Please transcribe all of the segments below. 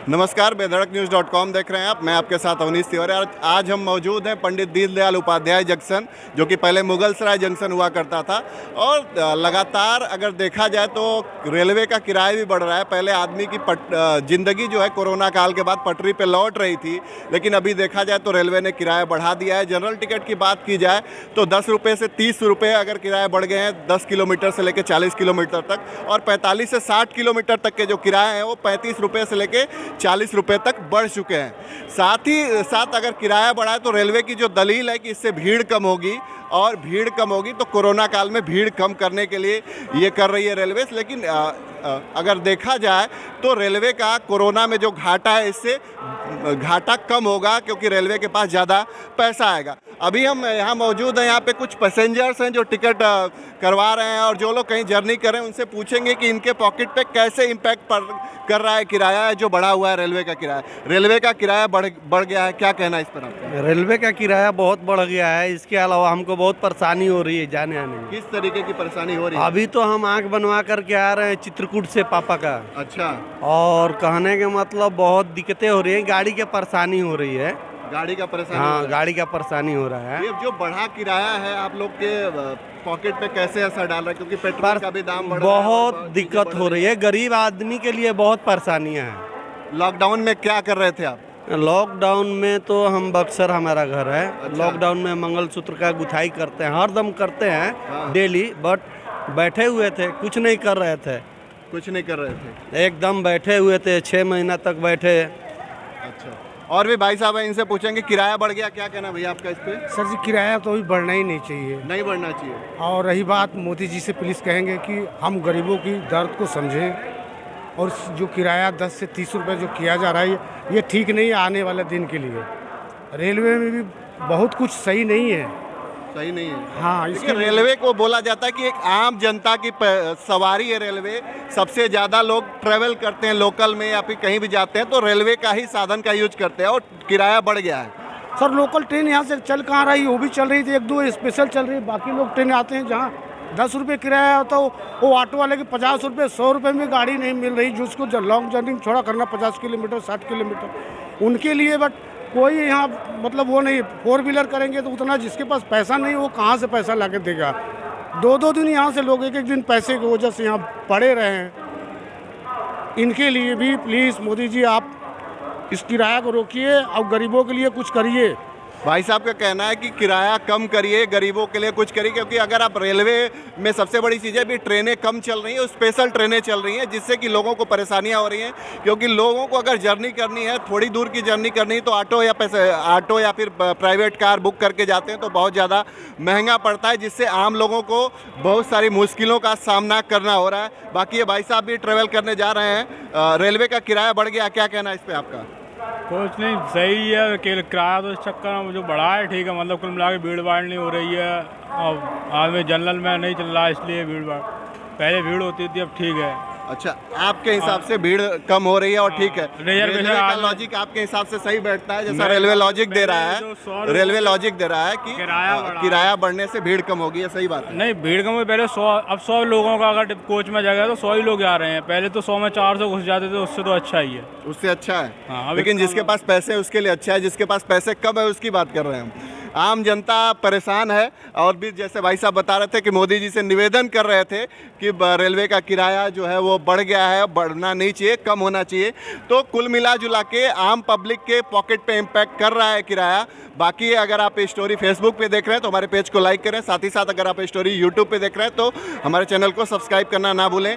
नमस्कार, बेधड़कन्यूज़.com देख रहे हैं आप। मैं आपके साथ अवनीश तिवारी। आज हम मौजूद हैं पंडित दीनदयाल उपाध्याय जंक्शन, जो कि पहले मुगलसराय जंक्शन हुआ करता था। और लगातार अगर देखा जाए तो रेलवे का किराया भी बढ़ रहा है। पहले आदमी की ज़िंदगी जो है कोरोना काल के बाद पटरी पे लौट रही थी, लेकिन अभी देखा जाए तो रेलवे ने किराया बढ़ा दिया है। जनरल टिकट की बात की जाए तो 10 रुपये से 30 रुपये अगर किराया बढ़ गए हैं 10 किलोमीटर से लेकर 40 किलोमीटर तक, और 45 से 60 किलोमीटर तक के जो किराए हैं वो 35 रुपये से लेकर 40 रुपये तक बढ़ चुके हैं। साथ ही साथ अगर किराया बढ़ा है तो रेलवे की जो दलील है कि इससे भीड़ कम होगी, और भीड़ कम होगी तो कोरोना काल में भीड़ कम करने के लिए ये कर रही है रेलवे। लेकिन अगर देखा जाए तो रेलवे का कोरोना में जो घाटा है इससे घाटा कम होगा, क्योंकि रेलवे के पास ज़्यादा पैसा आएगा। अभी हम यहाँ मौजूद हैं, यहाँ पे कुछ पैसेंजर्स हैं जो टिकट करवा रहे हैं, और जो लोग कहीं जर्नी कर रहे हैं उनसे पूछेंगे कि इनके पॉकेट पे कैसे इम्पैक्ट कर रहा है किराया जो बढ़ा हुआ है रेलवे का किराया। रेलवे का किराया बढ़ गया है, क्या कहना है इस पर आपका? रेलवे का किराया बहुत बढ़ गया है। इसके अलावा हमको बहुत परेशानी हो रही है जाने आने में। किस तरीके की परेशानी हो रही है? अभी तो हम आंख बनवा करके आ रहे हैं चित्रकूट से पापा का। अच्छा। और कहने के मतलब बहुत दिक्कतें हो रही है, गाड़ी की परेशानी हो रही है। गाड़ी का परेशानी? हाँ, गाड़ी का परेशानी हो रहा है। ये जो बढ़ा किराया है आप लोग के पॉकेट पे कैसे असर डाल रहा है, क्योंकि पेट्रोल का भी दाम बढ़ रहा है? बहुत दिक्कत हो रही है, गरीब आदमी के लिए बहुत परेशानियाँ हैं। लॉकडाउन में क्या कर रहे थे आप? लॉकडाउन में तो हम बक्सर हमारा घर है। अच्छा। लॉकडाउन में मंगलसूत्र का गुथाई करते हैं, हर दम करते हैं। हाँ। डेली, बट बैठे हुए थे, कुछ नहीं कर रहे थे। कुछ नहीं कर रहे थे? एकदम बैठे हुए थे, 6 महीना तक बैठे। अच्छा। और भी भाई साहब हैं, इनसे पूछेंगे किराया बढ़ गया, क्या कहना भैया आपका इस पे? सर जी, किराया तो अभी बढ़ना ही नहीं चाहिए। नहीं बढ़ना चाहिए। और रही बात, मोदी जी से प्लीज़ कहेंगे कि हम गरीबों की दर्द को समझें, और जो किराया 10 से 30 रुपए जो किया जा रहा है ये ठीक नहीं है आने वाले दिन के लिए। रेलवे में भी बहुत कुछ सही नहीं है। सही नहीं है? हाँ, इसके रेलवे को बोला जाता है कि एक आम जनता की सवारी है रेलवे। सबसे ज़्यादा लोग ट्रेवल करते हैं लोकल में या फिर कहीं भी जाते हैं तो रेलवे का ही साधन का यूज करते हैं, और किराया बढ़ गया है। सर, लोकल ट्रेन यहाँ से चल कहाँ रही है? वो भी चल रही थी, 1-2 स्पेशल चल रही है। बाकी लोग ट्रेन आते हैं जहाँ 10 रुपये किराया होता है, वो ऑटो वाले के 50 रुपये 100 रुपये में गाड़ी नहीं मिल रही, जिसको लॉन्ग जर्नी छोड़ा करना 50 किलोमीटर 60 किलोमीटर उनके लिए। बट कोई यहाँ मतलब वो नहीं, 4 व्हीलर करेंगे तो उतना जिसके पास पैसा नहीं वो कहाँ से पैसा ला के देगा? 2-2 दिन यहाँ से लोग एक दिन पैसे की वजह से यहाँ पड़े रहे हैं। इनके लिए भी प्लीज़ मोदी जी आप इस किराया को रोकिए और गरीबों के लिए कुछ करिए। भाई साहब का कहना है कि किराया कम करिए, गरीबों के लिए कुछ करिए, क्योंकि अगर आप रेलवे में सबसे बड़ी चीज़ है भी ट्रेनें कम चल रही हैं, स्पेशल ट्रेनें चल रही हैं, जिससे कि लोगों को परेशानियां हो रही हैं। क्योंकि लोगों को अगर जर्नी करनी है, थोड़ी दूर की जर्नी करनी है, तो ऑटो या फिर प्राइवेट कार बुक करके जाते हैं तो बहुत ज़्यादा महंगा पड़ता है, जिससे आम लोगों को बहुत सारी मुश्किलों का सामना करना हो रहा है। बाकी ये भाई साहब भी ट्रेवल करने जा रहे हैं। रेलवे का किराया बढ़ गया, क्या कहना है इस पर आपका? कुछ नहीं, सही है। किराया तो इस चक्कर में जो बढ़ा है ठीक है, मतलब कुल मिला के भीड़ भाड़ नहीं हो रही है। और आदमी जनरल में नहीं चल रहा है, इसलिए भीड़ भाड़, पहले भीड़ होती थी, अब ठीक है। अच्छा, आपके हिसाब से भीड़ कम हो रही है और ठीक है। रिजर्वेशन रेलवे का लॉजिक आपके हिसाब से सही बैठता है, जैसा रेलवे लॉजिक दे रहा है? रेलवे लॉजिक दे रहा है कि किराया बढ़ने से भीड़ कम होगी, ये सही बात है? नहीं, भीड़ कम हुई। पहले 100, अब 100 लोगों का अगर कोच में जगह है तो 100 ही लोग आ रहे हैं। पहले तो 100 में 400 घुस जाते थे, उससे तो अच्छा ही है। उससे अच्छा है। हाँ, लेकिन जिसके पास पैसे है उसके लिए अच्छा है, जिसके पास पैसे कम है उसकी बात कर रहे हैं हम। आम जनता परेशान है, और भी जैसे भाई साहब बता रहे थे कि मोदी जी से निवेदन कर रहे थे कि रेलवे का किराया जो है वो बढ़ गया है, बढ़ना नहीं चाहिए, कम होना चाहिए। तो कुल मिला जुला के आम पब्लिक के पॉकेट पे इम्पैक्ट कर रहा है किराया। बाकी अगर आप स्टोरी फेसबुक पे देख रहे हैं तो हमारे पेज को लाइक करें, साथ ही साथ अगर आप स्टोरी यूट्यूब पे देख रहे हैं तो हमारे चैनल को सब्सक्राइब करना ना भूलें।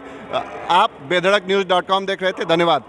आप बेधड़कन्यूज़.com देख रहे थे, धन्यवाद।